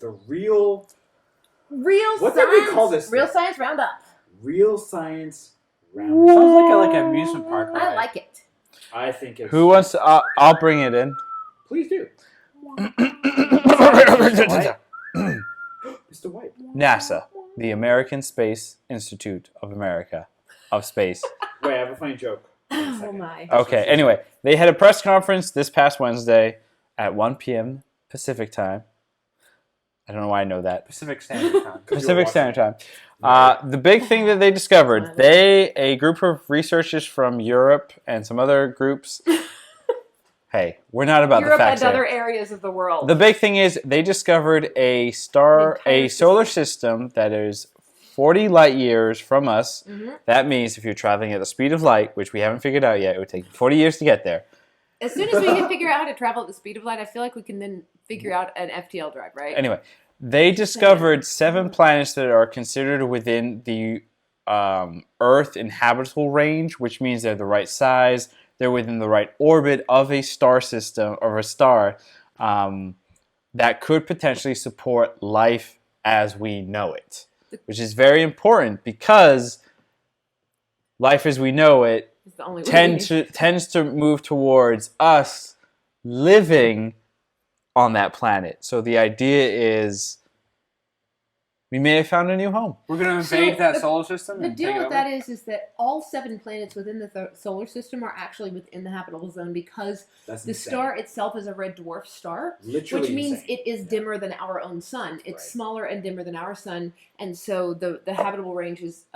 the real What science. did we call this? Real Science Roundup. Real Science Roundup. Sounds like an amusement park ride. I like it. I think it's. Who wants to... I'll bring it in. Please do. Mr. White. NASA, the American Space Institute of America, of space. Wait, I have a funny joke. Oh my. Okay, anyway, they had a press conference this past Wednesday at 1 p.m. Pacific time. I don't know why I know that. Pacific Standard Time. Pacific Standard Time. The big thing that they discovered, a group of researchers from Europe and some other groups. Hey, we're not about Europe the facts and other here. areas of the world. The big thing is they discovered a solar system that is 40 light years from us. Mm-hmm. That means if you're traveling at the speed of light, which we haven't figured out yet, it would take 40 years to get there. As soon as we can figure out how to travel at the speed of light, I feel like we can then figure out an FTL drive, right? Anyway, they discovered 7 planets that are considered within the Earth inhabitable range, which means they're the right size. They're within the right orbit of a star system, or a star, that could potentially support life as we know it. Which is very important because life as we know it tends to move towards us living on that planet. So the idea is we may have found a new home. We're going to invade that solar system? The and deal take it with over? that is that all 7 planets within the solar system are actually within the habitable zone because That's the insane. star itself is a red dwarf star, Literally which means insane. it is dimmer than our own sun. It's smaller and dimmer than our sun, and so the habitable range is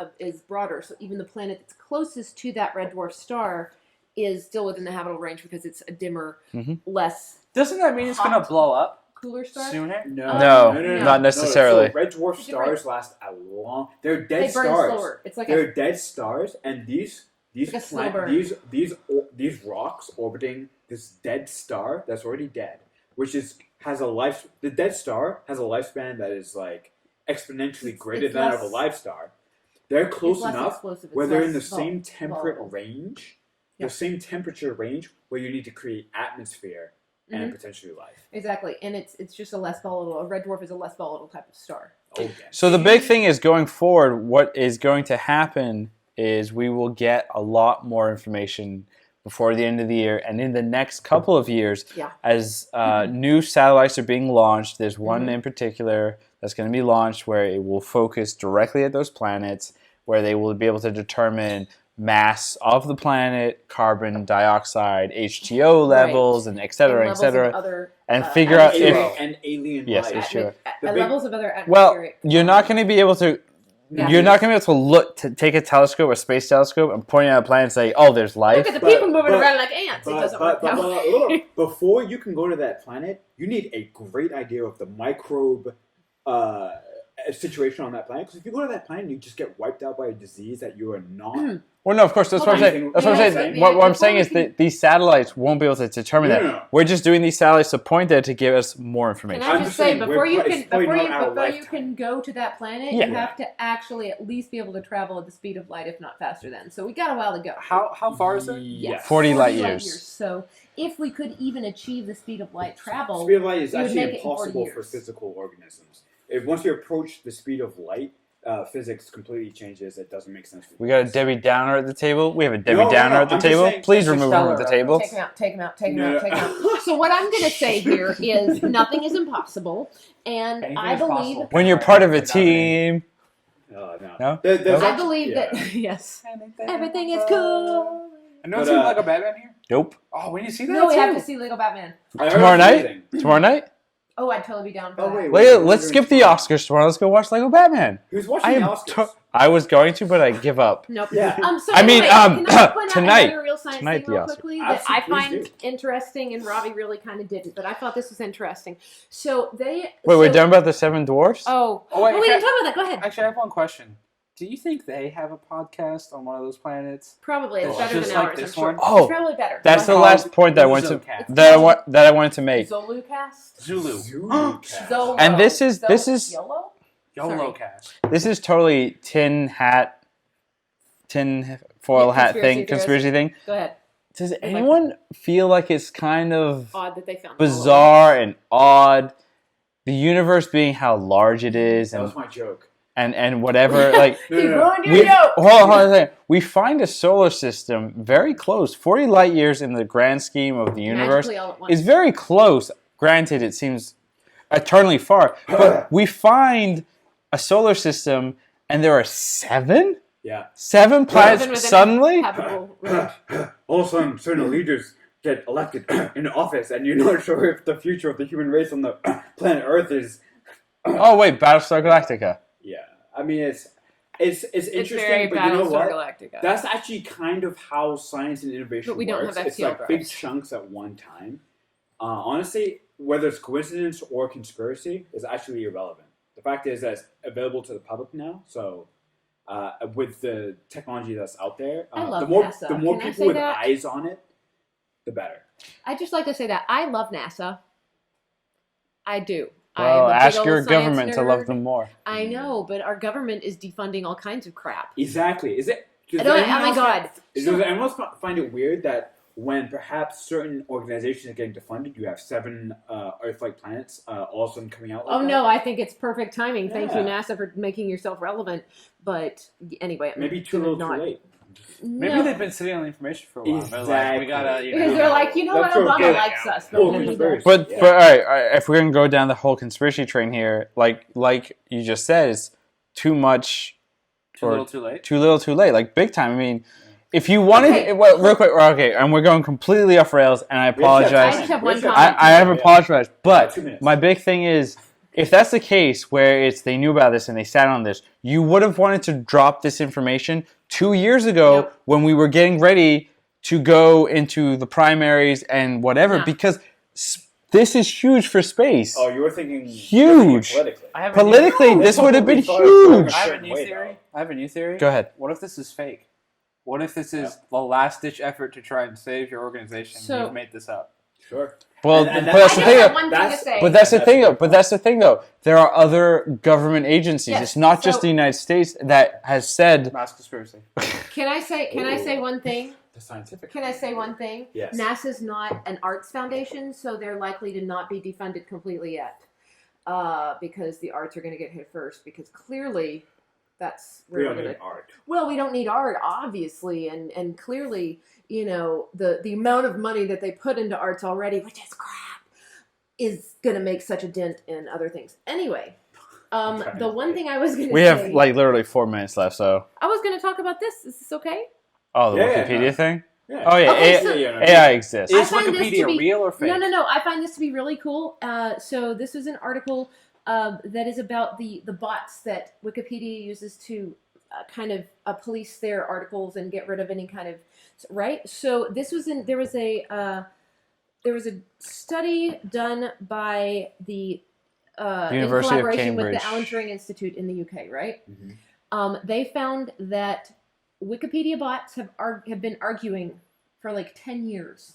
broader. So even the planet that's closest to that red dwarf star is still within the habitable range because it's a dimmer, less Doesn't that mean it's going to blow up cooler star. sooner? No, not necessarily. So red dwarf stars last a long. They're dead They burn stars. slower. It's like They're dead stars, and these like a slow burn. these rocks orbiting this dead star that's already dead, which has a life. The dead star has a lifespan that is like exponentially greater it's than that less- of a live star. They're close less enough explosive. It's where they're in the less same temperate volatile. range, Yeah. the same temperature range where you need to create atmosphere and potentially life. Exactly, and it's just a less volatile. A red dwarf is a less volatile type of star. Okay. So the big thing is going forward, what is going to happen is we will get a lot more information before the end of the year and in the next couple of years as new satellites are being launched. There's one in particular that's going to be launched where it will focus directly at those planets, where they will be able to determine mass of the planet, carbon dioxide, H2O levels, and et cetera, and figure out if and alien yes, life. H2O. Levels of other Well, atmospheric. you're not going to be able to. You're not going to be able to take a telescope, a space telescope, and point at a planet and say, "Oh, there's life." Look at the people moving around like ants. It doesn't work that way. Look, before you can go to that planet, you need a great idea of the microbe situation on that planet. Because if you go to that planet, you just get wiped out by a disease that you are not. Well, no, of course, that's what I'm saying. That's what I'm saying. What I'm saying is that these satellites won't be able to determine that. No. We're just doing these satellites to point there to give us more information. Can I just say, before you lifetime. can go to that planet, Yeah. you have to actually at least be able to travel at the speed of light, if not faster than. So we got a while to go. How far is it? Yes, 40 light years. So if we could even achieve the speed of light travel, Speed of light is we would actually make it in 40 impossible for years. physical organisms. Once you approach the speed of light, physics completely changes. It doesn't make sense. We got a Debbie Downer at the table. We have a Debbie Downer at the I'm just table. saying- Please remove her from the table. Take him out, take him out, take him out, take him out. So what I'm going to say here is nothing is impossible, and Anything I is believe possible. When you're part of a team. No. No? I believe that yes, everything is cool. And no seems like a Batman here? Nope. Oh, we need to see that No, we too. have to see Lego Batman. Tomorrow night? Tomorrow night? Oh, I'd totally be down for Oh, that. wait. Let's skip the Oscars tomorrow. Let's go watch Lego Batman. Who's watching the Oscars? I was going to, but I give up. Nope. Yeah. So I mean, anyway, can I point out tonight. another real science Tonight thing real the Oscars. quickly that I Absolutely, find interesting, and Robbie really kind of didn't, but I thought this was interesting. So Wait, we're done about the Seven Dwarfs? Oh, wait, we didn't talk about that. Go ahead. Actually, I have one question. Do you think they have a podcast on one of those planets? Probably it's Oh, better just than like ours. this I'm sure. one? Oh, It's probably better. That's the Called last point that I wanted to LuZoCast. that I wanted to make. ZuluCast. Zulu. Zolo. And this is YOLO. YOLOcast. this is totally tin foil hat thing, conspiracy conspiracy thing. Go ahead. Does anyone feel like it's kind of Odd that they found bizarre and odd the universe being how large it is, That and was my joke. and whatever, like No, You no, no. ruined your joke. hold on a second. We find a solar system very close, 40 light years in the grand scheme of the universe. Magically all at once. Is very close. Granted, it seems eternally far, but we find a solar system, and there are seven Yeah. planets Even within a suddenly. habitable range. All of a sudden, certain leaders get elected in office, and you're not sure if the future of the human race on the planet Earth is. Oh wait, Battlestar Galactica. Yeah, I mean it's interesting, very but you know Battlestar what? Galactica. That's actually kind of how science and innovation But we don't works. have It's axial like big drives. chunks at one time. Honestly, whether it's coincidence or conspiracy is actually irrelevant. The fact is that it's available to the public now, so with the technology that's out there, I love the more NASA. the more Can I people say with that? eyes on it, the better. I just like to say that I love NASA. I do. Well, I'm a big ask old your science government to love nerd. them more. I know, but our government is defunding all kinds of crap. Exactly. Is it? I don't- oh my God. Does anyone else find it weird that when perhaps certain organizations are getting defunded, you have 7 Earth-like planets all of a sudden coming out? Like Oh that? no, I think it's perfect timing. Thank you, Yeah. NASA, for making yourself relevant. But anyway, Maybe too little, too late. Maybe No. they've been sitting on the information for a while. They're like, Exactly. we gotta, you Because know. they're like, you know what, That's what Obama we're likes getting us. at. But Full we need to- conspiracy. But Yeah. but all right, if we're gonna go down the whole conspiracy train here, like you just said, it's too much, Too little, too late. too little, too late, like big time. I mean, if you wanted, Okay. well, real quick, okay, and we're going completely off rails, and I We actually I apologize. just have We one actually comment. I have Yeah. apologized, but 2 minutes. my big thing is, if that's the case, where it's they knew about this and they sat on this, you would have wanted to drop this information 2 years ago Yep. when we were getting ready to go into the primaries and whatever, Yeah. because this is huge for space. Oh, you were thinking Huge. politically. I have Politically, No, this that's would have what we been thought it was going huge. a I have a certain new way, theory. I have a new theory. Go ahead. What if this is fake? What if this is the last ditch effort to try and save your organization? So- You've made this up. Sure. Well, And but that's- that's I the just thing. have one thing to That's- say. But that's the That's thing, a though. good But that's the thing, though. There are other government agencies. Yes, It's not just so- the United States that has said. Mass conspiracy. Can I say one thing? The scientific. Can I say one thing? Yes. NASA's not an arts foundation, so they're likely to not be defunded completely yet, because the arts are going to get hit first. Because clearly, that's where We we're don't going need to. art. Well, we don't need art, obviously, and clearly, you know, the amount of money that they put into arts already, which is crap, is going to make such a dent in other things. Anyway, the one thing I was going to We say, have like literally 4 minutes left, so. I was going to talk about this. Is this okay? Oh, the Yeah, Wikipedia no. thing? Yeah. Oh, yeah. Okay, A- so- AI exists. I Is find this to Wikipedia be- real or fake? No. I find this to be really cool. So this was an article that is about the bots that Wikipedia uses to kind of police their articles and get rid of any kind of right. So this was there was a study done by the University in of collaboration with Cambridge. the Alan Turing Institute in the UK, right? Mhm. They found that Wikipedia bots have been arguing for like 10 years.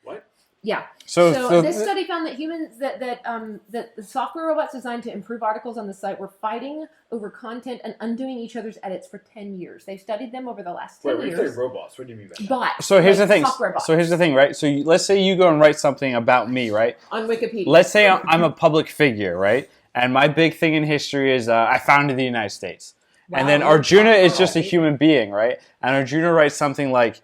What? Yeah. So This study found that humans that the software robots designed to improve articles on the site were fighting over content and undoing each other's edits for 10 years. They studied them over the last 10 Wait, when you years. say robots, what do you mean by that? Bots. So here's like the thing. software bots So here's the thing, right? So let's say you go and write something about me, right? on Wikipedia. Let's say I'm a public figure, right? And my big thing in history is I founded the United States. And then Wow. Arjuna is just a human being, right? And Arjuna writes something like,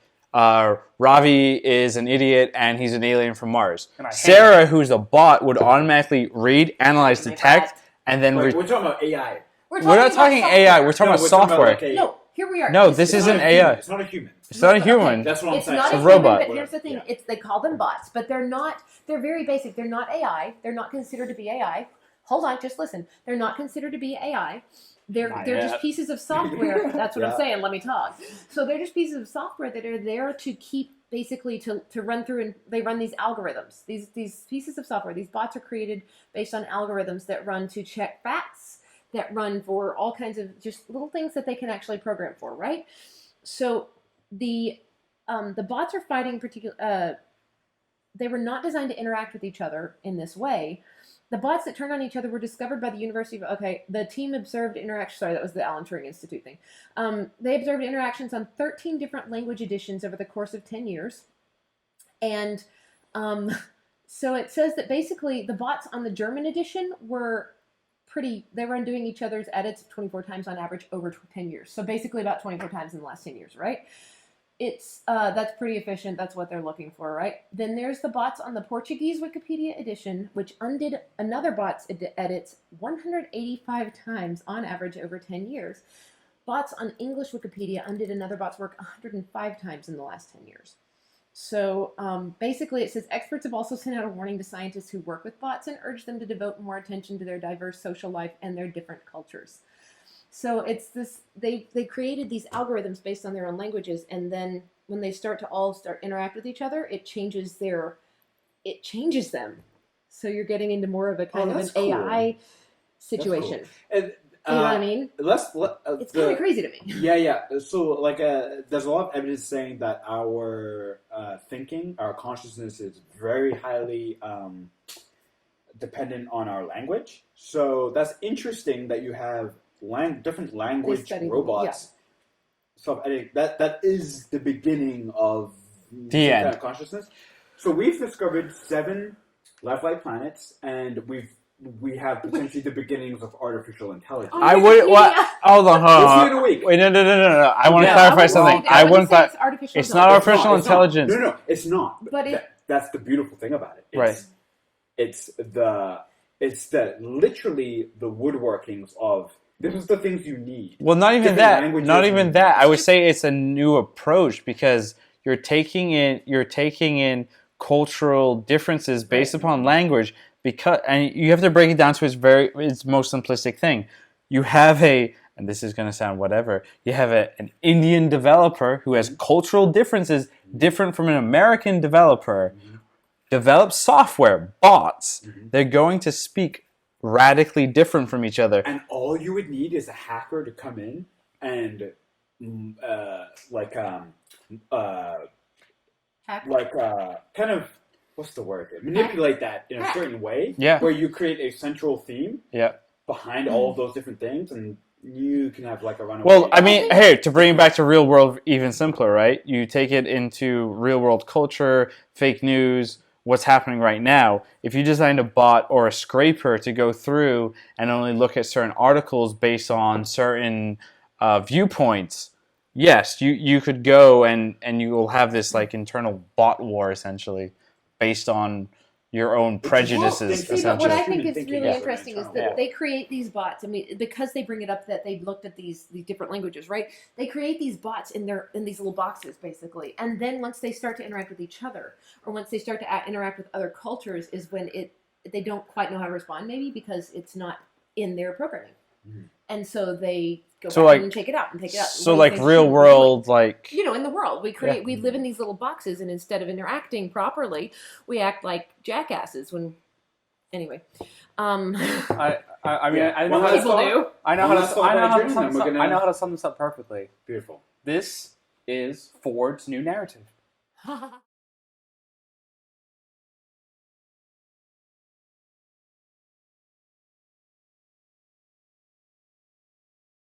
Ravi is an idiot and he's an alien from Mars. And I hate Sarah, who's a bot, would automatically read, analyze the text, and then Wait, we're talking about AI. we're not talking about AI. software. We're talking No, about we're talking software. like a- No, here we are. No, It's this It's isn't not a human. AI. It's not a human. It's not a Okay. human. That's what I'm It's saying. not It's a a human, robot. but here's the thing: Yeah. they call them bots, but they're not. They're very basic. They're not AI. They're not considered to be AI. Hold on, just listen. They're not considered to be AI. They're Not just yet. pieces of software. That's what I'm Yeah. saying. Let me talk. So they're just pieces of software that are there to keep basically to run through, and they run these algorithms. These pieces of software. These bots are created based on algorithms that run to check facts, that run for all kinds of just little things that they can actually program for, right? So the bots are fighting particular. They were not designed to interact with each other in this way. The bots that turned on each other were discovered by the University of. Okay, the team observed interactions. Sorry, that was the Alan Turing Institute thing. They observed interactions on 13 different language editions over the course of 10 years, and So it says that basically the bots on the German edition were they were undoing each other's edits 24 times on average over 10 years. So basically about 24 times in the last 10 years, right? It's that's pretty efficient. That's what they're looking for, right? Then there's the bots on the Portuguese Wikipedia edition, which undid another bot's edits 185 times on average over 10 years. Bots on English Wikipedia undid another bot's work 105 times in the last 10 years. So basically it says experts have also sent out a warning to scientists who work with bots and urged them to devote more attention to their diverse social life and their different cultures. So it's this, they created these algorithms based on their own languages, and then when they start to interact with each other, it changes them. So you're getting into more of a kind of an cool. AI situation. Cool. And, you know what I mean? It's kind of crazy to me. Yeah. So, like, there's a lot of evidence saying that our thinking, our consciousness, is very highly dependent on our language. So that's interesting that you have different language robots. Self-editing. That is the beginning of the end. Kind of consciousness. So we've discovered 7 lifelike planets, and we have potentially the beginnings of artificial intelligence. I would. Hold on. We'll see you in a week. Wait, no. I want to clarify something. I wouldn't say it's artificial. It's not artificial intelligence. No, it's not. But that's the beautiful thing about it. Right. It's literally the woodworkings of. This is the things you need. Well, not even that. I would say it's a new approach because you're taking in cultural differences based upon language, and you have to break it down to its most simplistic thing. You have and this is going to sound whatever, you have an Indian developer who has cultural differences different from an American developer, develops software, bots. They're going to speak radically different from each other. And all you would need is a hacker to come in and kind of, what's the word? Manipulate that in a certain way. Yeah. Where you create a central theme. Yeah. Behind all of those different things, and you can have like a runaway. Well, I mean, hey, to bring it back to real world, even simpler, right? You take it into real world culture, fake news, what's happening right now. If you designed a bot or a scraper to go through and only look at certain articles based on certain viewpoints, yes, you could go and you will have this like internal bot war essentially based on your own prejudices. See, but what I think is really interesting is that they create these bots. I mean, because they bring it up that they looked at these different languages, right? They create these bots in these little boxes, basically. And then once they start to interact with each other, or once they start to interact with other cultures, is when they don't quite know how to respond, maybe because it's not in their programming. And so they go back and take it out and take it out. So like real world, like... You know, in the world, we live in these little boxes, and instead of interacting properly, we act like jackasses when... Anyway. I know how to sum this up perfectly. Beautiful. This is Ford's new narrative.